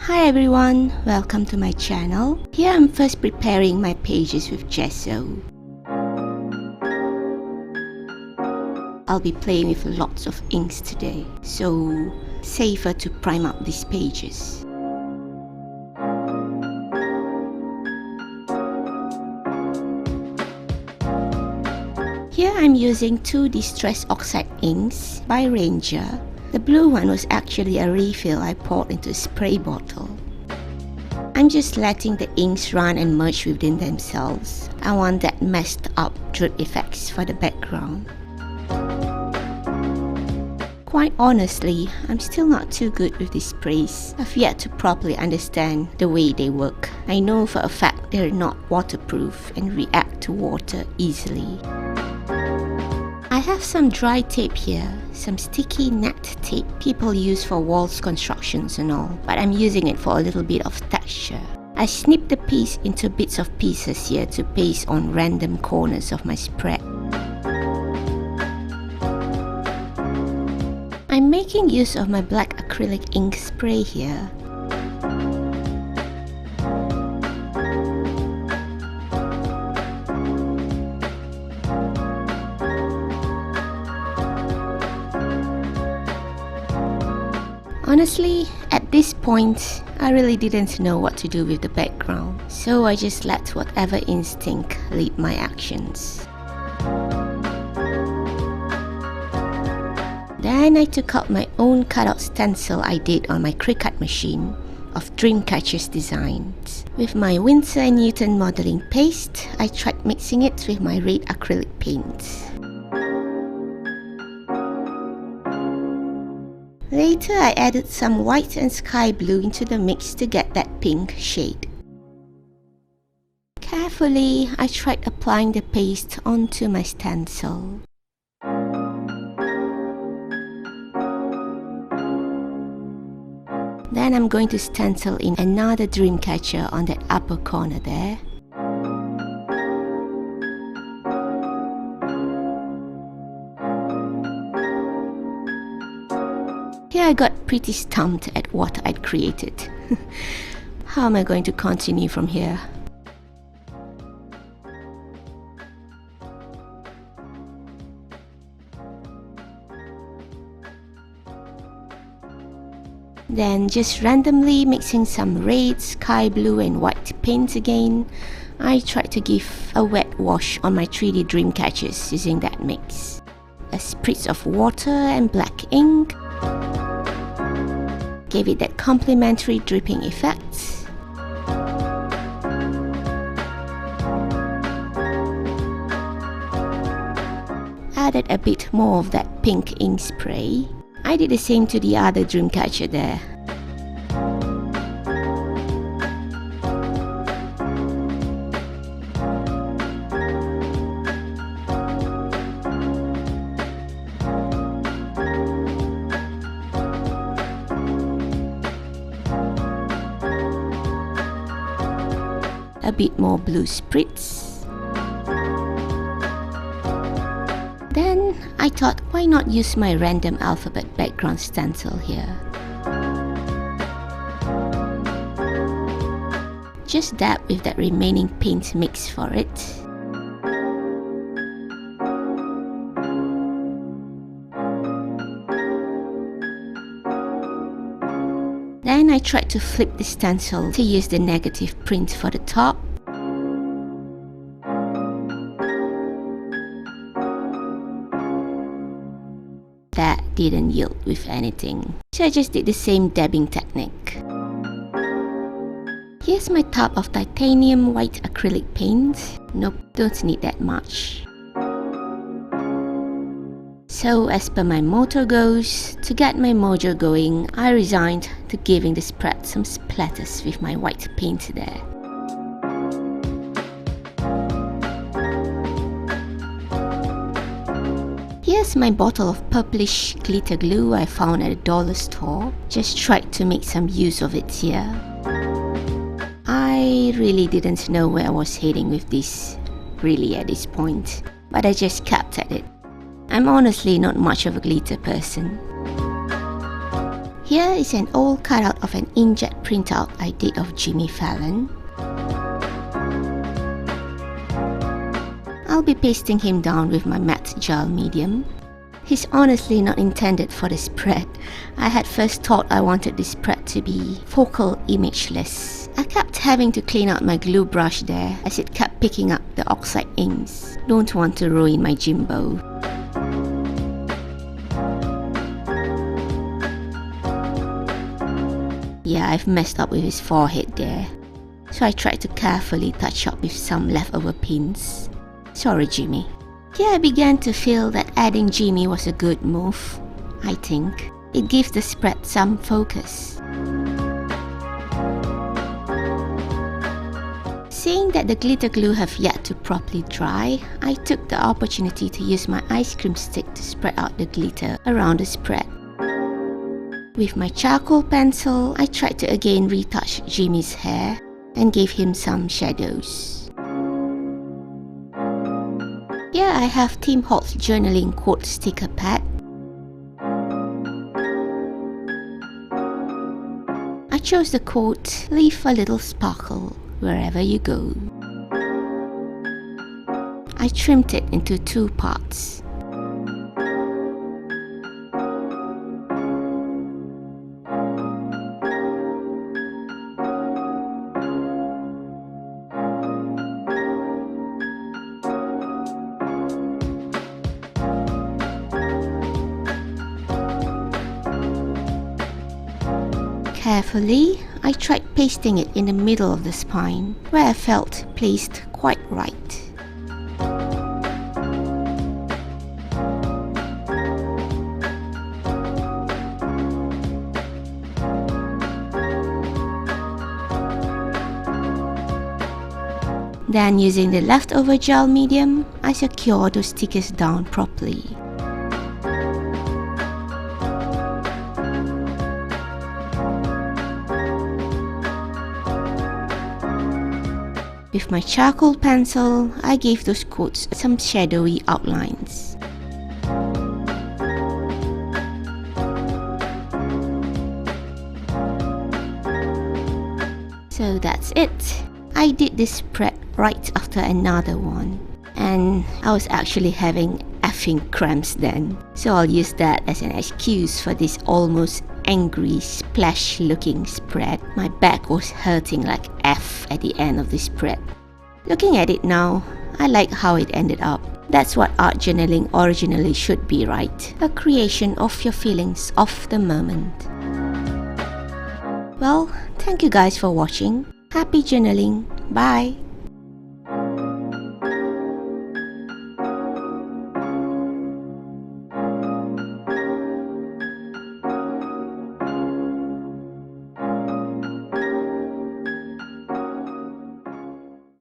Hi everyone, welcome to my channel. Here I'm first preparing my pages with gesso. I'll be playing with lots of inks today, so safer to prime up these pages. Here I'm using two Distress Oxide inks by Ranger. The blue one was actually a refill I poured into a spray bottle. I'm just letting the inks run and merge within themselves. I want that messed up drip effects for the background. Quite honestly, I'm still not too good with these sprays. I've yet to properly understand the way they work. I know for a fact they're not waterproof and react to water easily. I have some dry tape here, some sticky net tape people use for walls constructions and all, but I'm using it for a little bit of texture. I snipped the piece into bits of pieces here to paste on random corners of my spread. I'm making use of my black acrylic ink spray here. Honestly, at this point, I really didn't know what to do with the background, so I just let whatever instinct lead my actions. Then I took out my own cutout stencil I did on my Cricut machine of Dreamcatcher's designs. With my Winsor & Newton modeling paste, I tried mixing it with my red acrylic paint. Later, I added some white and sky blue into the mix to get that pink shade. Carefully, I tried applying the paste onto my stencil. Then I'm going to stencil in another Dreamcatcher on that upper corner there. Here I got pretty stumped at what I'd created. How am I going to continue from here? Then just randomly mixing some red, sky blue and white paints again, I tried to give a wet wash on my 3D Dreamcatchers using that mix. A spritz of water and black ink. Gave it that complementary dripping effect. Added a bit more of that pink ink spray. I did the same to the other Dreamcatcher there. A bit more blue spritz. Then I thought, why not use my random alphabet background stencil here? Just dab with that remaining paint mix for it. Then I tried to flip the stencil to use the negative print for the top. That didn't yield with anything, so I just did the same dabbing technique. Here's my tub of titanium white acrylic paint. Nope, don't need that much. So as per my motto goes, to get my mojo going, I resigned to giving the spread some splatters with my white paint there. Here's my bottle of purplish glitter glue I found at a dollar store. Just tried to make some use of it here. I really didn't know where I was heading with this, really at this point, but I just kept at it. I'm honestly not much of a glitter person. Here is an old cutout of an inkjet printout I did of Jimmy Fallon. I'll be pasting him down with my matte gel medium. He's honestly not intended for the spread. I had first thought I wanted this spread to be focal imageless. I kept having to clean out my glue brush there as it kept picking up the oxide inks. Don't want to ruin my Jimbo. Yeah, I've messed up with his forehead there. So I tried to carefully touch up with some leftover pins. Sorry, Jimmy. Here I began to feel that adding Jimmy was a good move. I think it gives the spread some focus. Seeing that the glitter glue have yet to properly dry, I took the opportunity to use my ice cream stick to spread out the glitter around the spread. With my charcoal pencil, I tried to again retouch Jimmy's hair and gave him some shadows. Here I have Tim Holtz journaling quote sticker pad. I chose the quote, "Leave a little sparkle wherever you go." I trimmed it into 2 parts. Carefully, I tried pasting it in the middle of the spine, where I felt placed quite right. Then using the leftover gel medium, I secure those stickers down properly. With my charcoal pencil, I gave those quotes some shadowy outlines. So that's it. I did this spread right after another one, and I was actually having effing cramps then, so I'll use that as an excuse for this almost angry splash looking spread. My back was hurting like F at the end of the spread. Looking at it now, I like how it ended up. That's what art journaling originally should be, right? A creation of your feelings of the moment. Well, thank you guys for watching. Happy journaling. Bye.